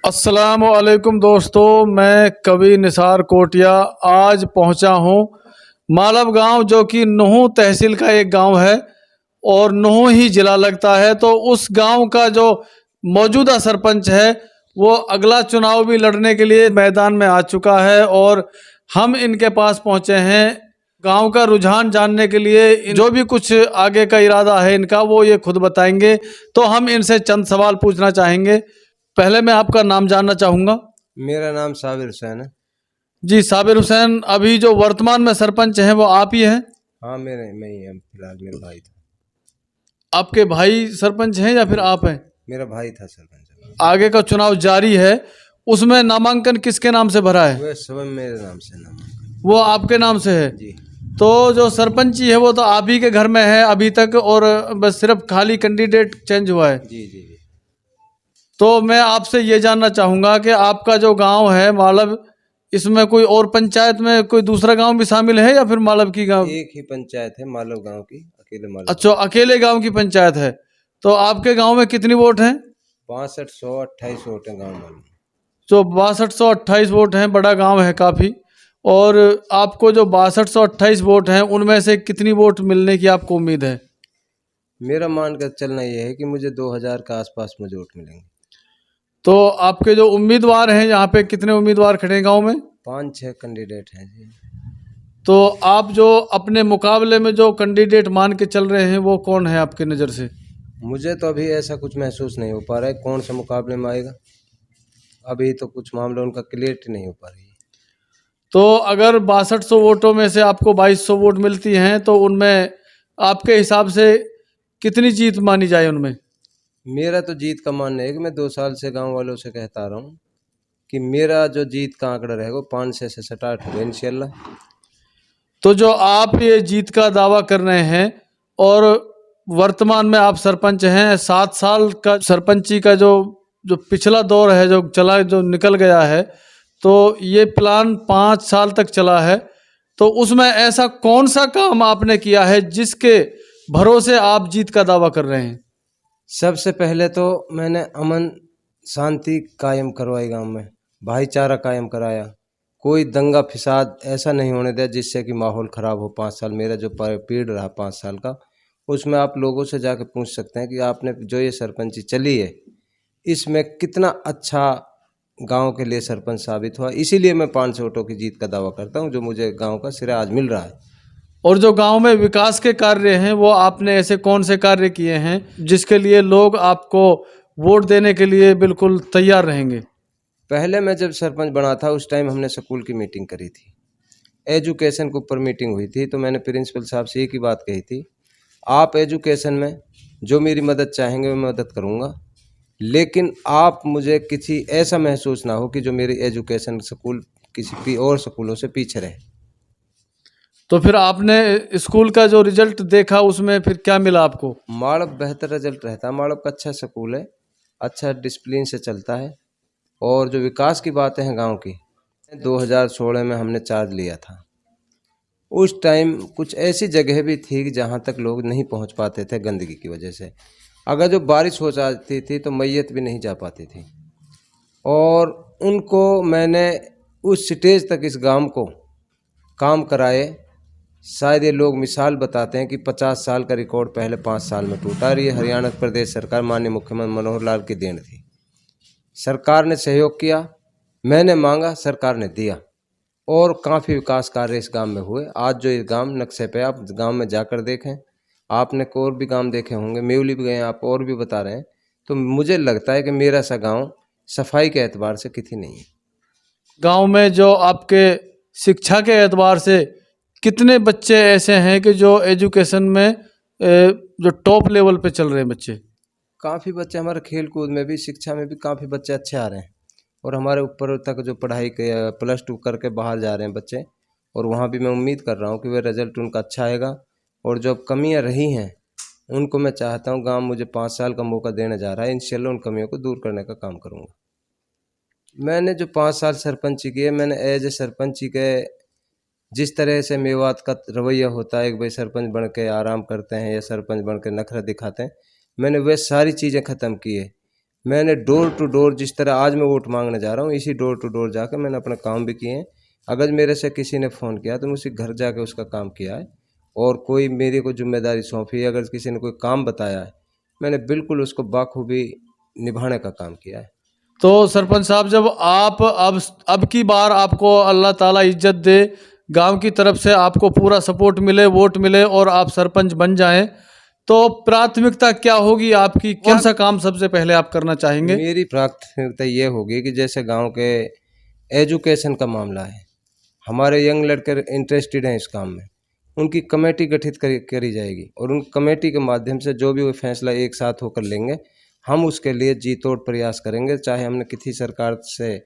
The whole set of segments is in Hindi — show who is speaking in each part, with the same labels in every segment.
Speaker 1: अस्सलामुअलैकुम दोस्तों, मैं कवि निसार कोटिया आज पहुंचा हूं मालव गांव, जो कि नुहू तहसील का एक गांव है और नुहू ही जिला लगता है। तो उस गांव का जो मौजूदा सरपंच है वो अगला चुनाव भी लड़ने के लिए मैदान में आ चुका है और हम इनके पास पहुंचे हैं गांव का रुझान जानने के लिए। जो भी कुछ आगे का इरादा है इनका वो ये खुद बताएंगे, तो हम इनसे चंद सवाल पूछना चाहेंगे। पहले मैं आपका नाम जानना चाहूँगा।
Speaker 2: मेरा नाम साबिर हुसैन है।
Speaker 1: जी साबिर हुसैन, अभी जो वर्तमान में सरपंच हैं वो आप ही हैं?
Speaker 2: हाँ, मैं ही हम फिलहाल मेरा भाई था।
Speaker 1: आपके भाई सरपंच हैं या फिर आप हैं?
Speaker 2: मेरा भाई था सरपंच।
Speaker 1: आगे का चुनाव जारी है, उसमें नामांकन किसके नाम से भरा है?
Speaker 2: वह सब मेरे नाम से नाम।
Speaker 1: वो आपके नाम से है?
Speaker 2: जी
Speaker 1: तो जो सरपंची है वो तो आप ही के घर में है अभी तक, और बस सिर्फ खाली कैंडिडेट चेंज हुआ है।
Speaker 2: जी जी जी।
Speaker 1: तो मैं आपसे ये जानना चाहूँगा कि आपका जो गांव है मालव, इसमें कोई और पंचायत में कोई दूसरा गांव भी शामिल है या फिर मालव की गांव?
Speaker 2: एक ही पंचायत है मालव गांव की, अकेले मालव।
Speaker 1: अच्छा, अकेले गांव की पंचायत है। तो आपके गांव में कितनी वोट हैं?
Speaker 2: 6528 वोट है गाँव मालव।
Speaker 1: जो 6228 वोट हैं, बड़ा गांव है काफ़ी। और आपको जो 6228 वोट हैं उनमें से कितनी वोट मिलने की आपको उम्मीद है?
Speaker 2: मेरा मान कर चलना यह है कि मुझे 2000 के आसपास मुझे वोट मिलेंगे।
Speaker 1: तो आपके जो उम्मीदवार हैं, यहाँ पे कितने उम्मीदवार खड़े हैं गांव में?
Speaker 2: 5-6 कैंडिडेट हैं जी।
Speaker 1: तो आप जो अपने मुकाबले में जो कैंडिडेट मान के चल रहे हैं वो कौन है आपके नज़र से?
Speaker 2: मुझे तो अभी ऐसा कुछ महसूस नहीं हो पा रहा है कौन सा मुकाबले में आएगा। अभी तो कुछ मामला उनका क्लियरिटी नहीं हो पा रही है।
Speaker 1: तो अगर 6200 वोटों में से आपको 2200 वोट मिलती हैं तो उनमें आपके हिसाब से कितनी जीत मानी जाए उनमें?
Speaker 2: मेरा तो जीत का मानना है कि मैं 2 साल से गांव वालों से कहता रहा हूँ कि मेरा जो जीत का आंकड़ा रहेगा वो 500 से स्टार्ट होगा इंशाल्लाह।
Speaker 1: तो जो आप ये जीत का दावा कर रहे हैं और वर्तमान में आप सरपंच हैं, 7 साल का सरपंची का जो जो पिछला दौर है जो चला, जो निकल गया है, तो ये प्लान 5 साल तक चला है। तो उसमें ऐसा कौन सा काम आपने किया है जिसके भरोसे आप जीत का दावा कर रहे हैं?
Speaker 2: सबसे पहले तो मैंने अमन शांति कायम करवाई गांव में, भाईचारा कायम कराया, कोई दंगा फिसाद ऐसा नहीं होने दिया जिससे कि माहौल ख़राब हो। 5 साल मेरा जो पीरियड रहा 5 साल का, उसमें आप लोगों से जाकर पूछ सकते हैं कि आपने जो ये सरपंची चली है इसमें कितना अच्छा गांव के लिए सरपंच साबित हुआ। इसीलिए मैं 500 वोटों की जीत का दावा करता हूं जो मुझे गांव का सिरा आज मिल रहा है।
Speaker 1: और जो गांव में विकास के कार्य हैं वो आपने ऐसे कौन से कार्य किए हैं जिसके लिए लोग आपको वोट देने के लिए बिल्कुल तैयार रहेंगे?
Speaker 2: पहले मैं जब सरपंच बना था उस टाइम हमने स्कूल की मीटिंग करी थी, एजुकेशन के ऊपर मीटिंग हुई थी। तो मैंने प्रिंसिपल साहब से एक ही बात कही थी, आप एजुकेशन में जो मेरी मदद चाहेंगे मैं मदद करूंगा, लेकिन आप मुझे किसी ऐसा महसूस ना हो कि जो मेरी एजुकेशन स्कूल किसी और स्कूलों से पीछे रहे।
Speaker 1: तो फिर आपने स्कूल का जो रिजल्ट देखा उसमें फिर क्या मिला आपको?
Speaker 2: माड़व बेहतर रिजल्ट रहता है, माड़व का अच्छा स्कूल है, अच्छा डिसिप्लिन से चलता है। और जो विकास की बातें हैं गांव की, 2016 में हमने चार्ज लिया था। उस टाइम कुछ ऐसी जगह भी थी कि जहाँ तक लोग नहीं पहुँच पाते थे गंदगी की वजह से। अगर जो बारिश हो जाती थी तो मैयत भी नहीं जा पाती थी। और उनको मैंने उस स्टेज तक इस गांव को काम कराए। शायद ये लोग मिसाल बताते हैं कि 50 साल का रिकॉर्ड पहले 5 साल में टूटा। और ये हरियाणा प्रदेश सरकार माननीय मुख्यमंत्री मनोहर लाल की देन थी। सरकार ने सहयोग किया, मैंने मांगा, सरकार ने दिया, और काफ़ी विकास कार्य इस गांव में हुए। आज जो ये गांव नक्शे पे, आप गांव में जाकर देखें, आपने और भी गांव देखे होंगे, मेवली भी गए आप और भी बता रहे हैं, तो मुझे लगता है कि मेरा सा गांव सफाई के एतबार से किसी नहीं है।
Speaker 1: गांव में जो आपके शिक्षा के एतबार से कितने बच्चे ऐसे हैं कि जो एजुकेशन में जो टॉप लेवल पे चल रहे हैं बच्चे?
Speaker 2: काफ़ी बच्चे हमारे खेल कूद में भी, शिक्षा में भी काफ़ी बच्चे अच्छे आ रहे हैं। और हमारे ऊपर तक जो पढ़ाई के +2 करके बाहर जा रहे हैं बच्चे, और वहाँ भी मैं उम्मीद कर रहा हूँ कि वह रिज़ल्ट उनका अच्छा आएगा। और जो कमियाँ रही हैं उनको मैं चाहता हूँ, गांव मुझे 5 साल का मौका देने जा रहा है, इंशाल्लाह उन कमियों को दूर करने का काम करूँगा। मैंने जो 5 साल सरपंची किए, मैंने एज ए सरपंची के जिस तरह से मेवात का रवैया होता है कि भाई सरपंच बन के आराम करते हैं या सरपंच बन के नखरा दिखाते हैं, मैंने वह सारी चीज़ें ख़त्म की है। मैंने डोर टू डोर, जिस तरह आज मैं वोट मांगने जा रहा हूँ, इसी डोर टू डोर जाकर मैंने अपने काम भी किए हैं। अगर मेरे से किसी ने फ़ोन किया तो मैं उसी घर जाके उसका काम किया है। और कोई मेरे को जिम्मेदारी सौंपी, अगर किसी ने कोई काम बताया है, मैंने बिल्कुल उसको बाखूबी निभाने का काम किया है।
Speaker 1: तो सरपंच साहब, जब आप अब की बार आपको अल्लाह ताला इज्जत दे, गांव की तरफ से आपको पूरा सपोर्ट मिले, वोट मिले और आप सरपंच बन जाएं, तो प्राथमिकता क्या होगी आपकी? कौन सा काम सबसे पहले आप करना चाहेंगे?
Speaker 2: मेरी प्राथमिकता ये होगी कि जैसे गांव के एजुकेशन का मामला है, हमारे यंग लड़के इंटरेस्टेड हैं इस काम में, उनकी कमेटी गठित करी जाएगी और उन कमेटी के माध्यम से जो भी वो फैसला एक साथ होकर लेंगे, हम उसके लिए जी तोड़ प्रयास करेंगे। चाहे हमने किसी सरकार से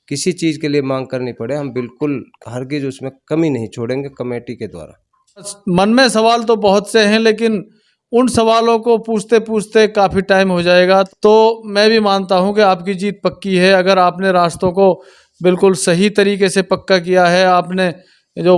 Speaker 2: किसी चीज़ के लिए मांग करनी पड़े, हम बिल्कुल हरगिज उसमें कमी नहीं छोड़ेंगे कमेटी के द्वारा।
Speaker 1: मन में सवाल तो बहुत से हैं, लेकिन उन सवालों को पूछते पूछते काफ़ी टाइम हो जाएगा। तो मैं भी मानता हूं कि आपकी जीत पक्की है। अगर आपने रास्तों को बिल्कुल सही तरीके से पक्का किया है, आपने जो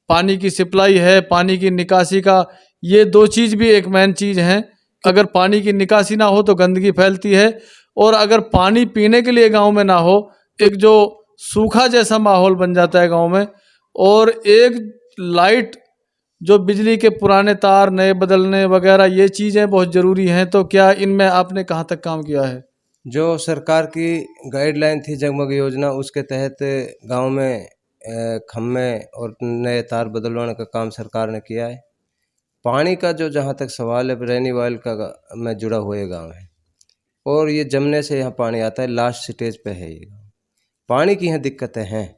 Speaker 1: पानी की सप्लाई है, पानी की निकासी का, ये दो चीज़ भी एक मेन चीज़ हैं। अगर पानी की निकासी ना हो तो गंदगी फैलती है, और अगर पानी पीने के लिए गांव में ना हो, एक जो सूखा जैसा माहौल बन जाता है गांव में। और एक लाइट, जो बिजली के पुराने तार नए बदलने वगैरह, ये चीज़ें बहुत ज़रूरी हैं। तो क्या इनमें आपने कहाँ तक काम किया है?
Speaker 2: जो सरकार की गाइडलाइन थी जगमग योजना, उसके तहत गांव में खम्भे और नए तार बदलवाने का काम सरकार ने किया है। पानी का जो जहाँ तक सवाल है, रेनी वाइल का में जुड़ा हुआ ये गाँव है, और ये जमने से यहाँ पानी आता है, लास्ट स्टेज पे है ये गाँव। पानी की यहाँ दिक्कतें हैं,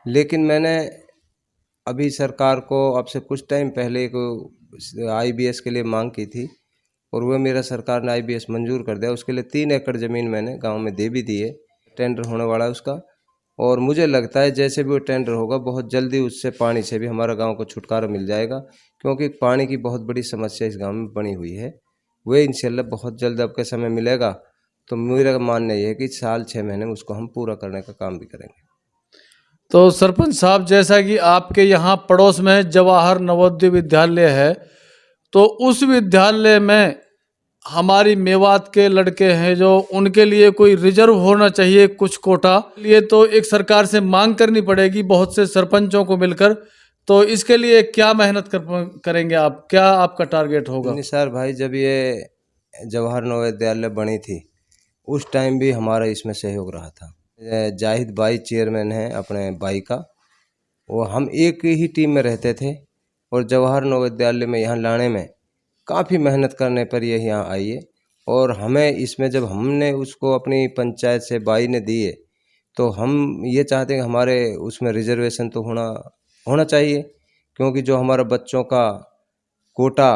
Speaker 2: लेकिन मैंने अभी सरकार को अब से कुछ टाइम पहले एक IBS के लिए मांग की थी, और वह मेरा सरकार ने IBS मंजूर कर दिया। उसके लिए 3 एकड़ ज़मीन मैंने गांव में दे भी दी है। टेंडर होने वाला है उसका, और मुझे लगता है जैसे भी वो टेंडर होगा, बहुत जल्दी उससे पानी से भी हमारा गांव को छुटकारा मिल जाएगा, क्योंकि पानी की बहुत बड़ी समस्या इस गांव में बनी हुई है। वह इंशाल्लाह बहुत जल्द अब के समय मिलेगा। तो मेरा मानना यह है कि साल 6 महीने में उसको हम पूरा करने का काम भी करेंगे।
Speaker 1: तो सरपंच साहब, जैसा कि आपके यहाँ पड़ोस में जवाहर नवोदय विद्यालय है, तो उस विद्यालय में हमारी मेवात के लड़के हैं जो, उनके लिए कोई रिजर्व होना चाहिए कुछ कोटा। ये तो एक सरकार से मांग करनी पड़ेगी बहुत से सरपंचों को मिलकर। तो इसके लिए क्या मेहनत करेंगे आप? क्या आपका टारगेट होगा?
Speaker 2: निसार भाई, जब ये जवाहर नवोदय विद्यालय बनी थी, उस टाइम भी हमारा इसमें सहयोग रहा था। जाहिद भाई चेयरमैन हैं अपने भाई का, वो हम एक ही टीम में रहते थे, और जवाहर नवोदय विद्यालय में यहाँ लाने में काफ़ी मेहनत करने पर ये यहाँ आई है। और हमें इसमें जब हमने उसको अपनी पंचायत से भाई ने दिए, तो हम ये चाहते हैं कि हमारे उसमें रिजर्वेशन तो होना चाहिए, क्योंकि जो हमारा बच्चों का कोटा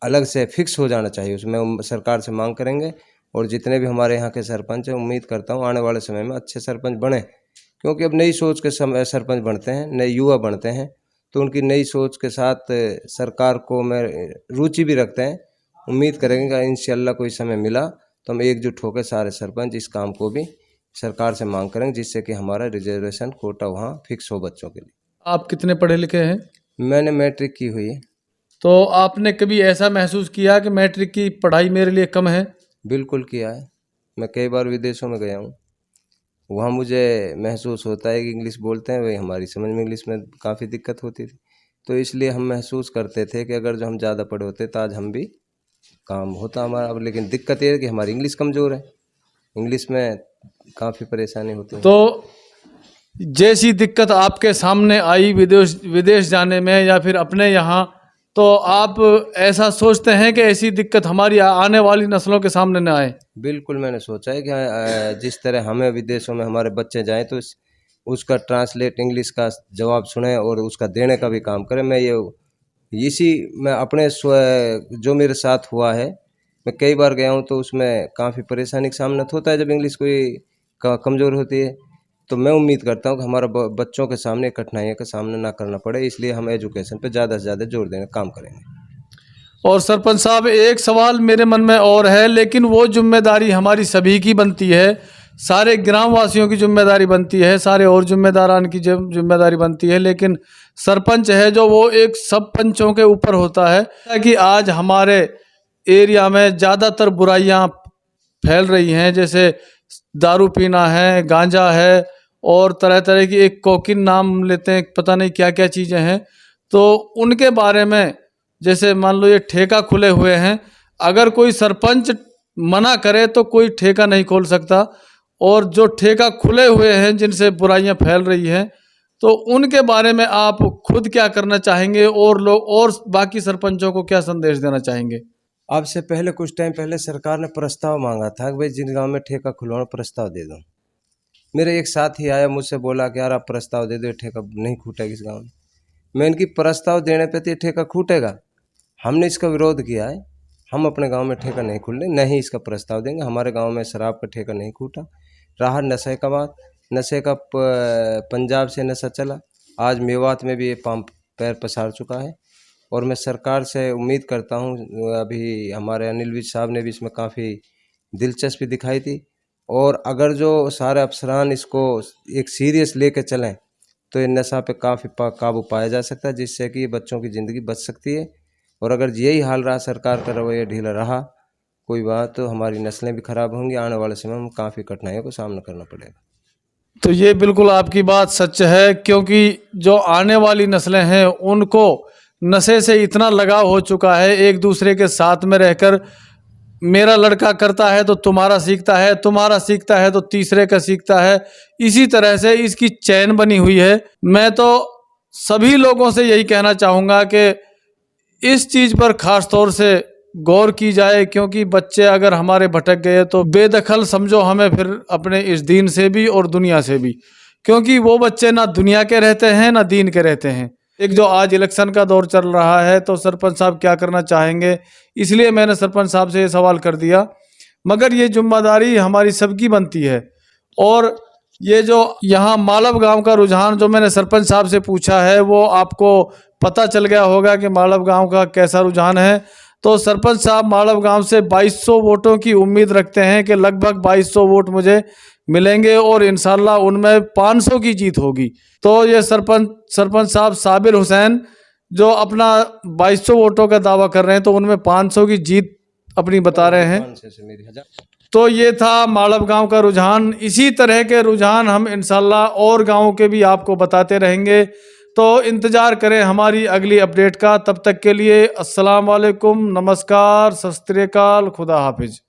Speaker 2: अलग से फिक्स हो जाना चाहिए, उसमें हम सरकार से मांग करेंगे। और जितने भी हमारे यहाँ के सरपंच हैं, उम्मीद करता हूँ आने वाले समय में अच्छे सरपंच बने, क्योंकि अब नई सोच के सरपंच बनते हैं, नए युवा बनते हैं। तो उनकी नई सोच के साथ सरकार को मैं रुचि भी रखते हैं। उम्मीद करेंगे कि इंशाल्लाह कोई समय मिला तो हम एकजुट होकर सारे सरपंच इस काम को भी सरकार से मांग करेंगे, जिससे कि हमारा रिजर्वेशन कोटा वहाँ फिक्स हो बच्चों के लिए।
Speaker 1: आप कितने पढ़े लिखे हैं?
Speaker 2: मैंने मैट्रिक की हुई है।
Speaker 1: तो आपने कभी ऐसा महसूस किया कि मैट्रिक की पढ़ाई मेरे लिए कम है?
Speaker 2: बिल्कुल किया है। मैं कई बार विदेशों में गया हूँ, वहाँ मुझे महसूस होता है कि इंग्लिश बोलते हैं, वही हमारी समझ में इंग्लिश में काफ़ी दिक्कत होती थी। तो इसलिए हम महसूस करते थे कि अगर जो हम ज़्यादा पढ़े होते तो आज हम भी काम होता हमारा। अब लेकिन दिक्कत ये है कि हमारी इंग्लिश कमज़ोर है, इंग्लिश में काफ़ी परेशानी होती है।
Speaker 1: तो जैसी दिक्कत आपके सामने आई विदेश जाने में या फिर अपने यहाँ, तो आप ऐसा सोचते हैं कि ऐसी दिक्कत हमारी आने वाली नस्लों के सामने न आए?
Speaker 2: बिल्कुल, मैंने सोचा है कि जिस तरह हमें विदेशों में हमारे बच्चे जाएं तो उसका ट्रांसलेट इंग्लिश का जवाब सुने और उसका देने का भी काम करें। मैं अपने जो मेरे साथ हुआ है, मैं कई बार गया हूं, तो उसमें काफ़ी परेशानी का सामना होता है जब इंग्लिश कोई कमज़ोर होती है। तो मैं उम्मीद करता हूं कि हमारा बच्चों के सामने कठिनाइयों का सामना ना करना पड़े, इसलिए हम एजुकेशन पे ज़्यादा से ज़्यादा जोर देने का काम करेंगे।
Speaker 1: और सरपंच साहब, एक सवाल मेरे मन में और है, लेकिन वो जिम्मेदारी हमारी सभी की बनती है, सारे ग्रामवासियों की जिम्मेदारी बनती है, सारे और जिम्मेदारान की जिम्मेदारी बनती है, लेकिन सरपंच है जो, वो एक सब पंचों के ऊपर होता है। ताकि आज हमारे एरिया में ज़्यादातर बुराइयां फैल रही हैं, जैसे दारू पीना है, गांजा है और तरह तरह की एक कोकीन नाम लेते हैं, पता नहीं क्या क्या चीज़ें हैं। तो उनके बारे में जैसे मान लो ये ठेका खुले हुए हैं, अगर कोई सरपंच मना करे तो कोई ठेका नहीं खोल सकता। और जो ठेका खुले हुए हैं जिनसे बुराइयां फैल रही हैं, तो उनके बारे में आप खुद क्या करना चाहेंगे और लोग और बाकी सरपंचों को क्या संदेश देना चाहेंगे?
Speaker 2: अब से पहले कुछ टाइम पहले सरकार ने प्रस्ताव मांगा था कि भाई जिन गांव में ठेका खुलवाना प्रस्ताव दे दो। मेरे एक साथी आया मुझसे बोला कि यार आप प्रस्ताव दे दो, ठेका नहीं छूटेगा इस गांव में। मैं इनकी प्रस्ताव देने पे तो ये ठेका छूटेगा, हमने इसका विरोध किया है। हम अपने गांव में ठेका नहीं खुलने, नहीं इसका प्रस्ताव देंगे। हमारे गांव में शराब का ठेका नहीं छूटा। रहा नशे का बात, नशे का पंजाब से नशा चला, आज मेवात में भी ये पांव पैर पसार चुका है। और मैं सरकार से उम्मीद करता हूँ, अभी हमारे अनिल विज साहब ने भी इसमें काफ़ी दिलचस्पी दिखाई थी, और अगर जो सारे अफसरान इसको एक सीरियस लेके चलें तो ये नशा पे काफ़ी काबू पाया जा सकता है, जिससे कि बच्चों की ज़िंदगी बच सकती है। और अगर यही हाल रहा, सरकार का रवैया ढीला रहा, कोई बात, तो हमारी नस्लें भी खराब होंगी। आने वाले समय में काफ़ी कठिनाइयों का सामना करना पड़ेगा।
Speaker 1: तो ये बिल्कुल आपकी बात सच है, क्योंकि जो आने वाली नस्लें हैं उनको नशे से इतना लगाव हो चुका है, एक दूसरे के साथ में रहकर मेरा लड़का करता है तो तुम्हारा सीखता है, तुम्हारा सीखता है तो तीसरे का सीखता है, इसी तरह से इसकी चैन बनी हुई है। मैं तो सभी लोगों से यही कहना चाहूँगा कि इस चीज़ पर ख़ास तौर से गौर की जाए, क्योंकि बच्चे अगर हमारे भटक गए तो बेदखल समझो हमें फिर अपने इस दीन से भी और दुनिया से भी, क्योंकि वो बच्चे ना दुनिया के रहते हैं ना दीन के रहते हैं। एक जो आज इलेक्शन का दौर चल रहा है, तो सरपंच साहब क्या करना चाहेंगे, इसलिए मैंने सरपंच साहब से ये सवाल कर दिया। मगर ये जिम्मेदारी हमारी सबकी बनती है। और ये जो यहाँ मालव गांव का रुझान जो मैंने सरपंच साहब से पूछा है, वो आपको पता चल गया होगा कि मालव गांव का कैसा रुझान है। तो सरपंच साहब मालव गांव से 2200 वोटों की उम्मीद रखते हैं कि लगभग 2200 वोट मुझे मिलेंगे और इंशाल्लाह उनमें 500 की जीत होगी। तो ये सरपंच साहब साबिर हुसैन जो अपना 2200 वोटों का दावा कर रहे हैं, तो उनमें 500 की जीत अपनी बता रहे हैं। तो ये था मालव गांव का रुझान। इसी तरह के रुझान हम इंशाल्लाह और गांवों के भी आपको बताते रहेंगे। तो इंतज़ार करें हमारी अगली अपडेट का। तब तक के लिए अस्सलाम वालेकुम, नमस्कार, सत श्री अकाल, खुदा हाफिज।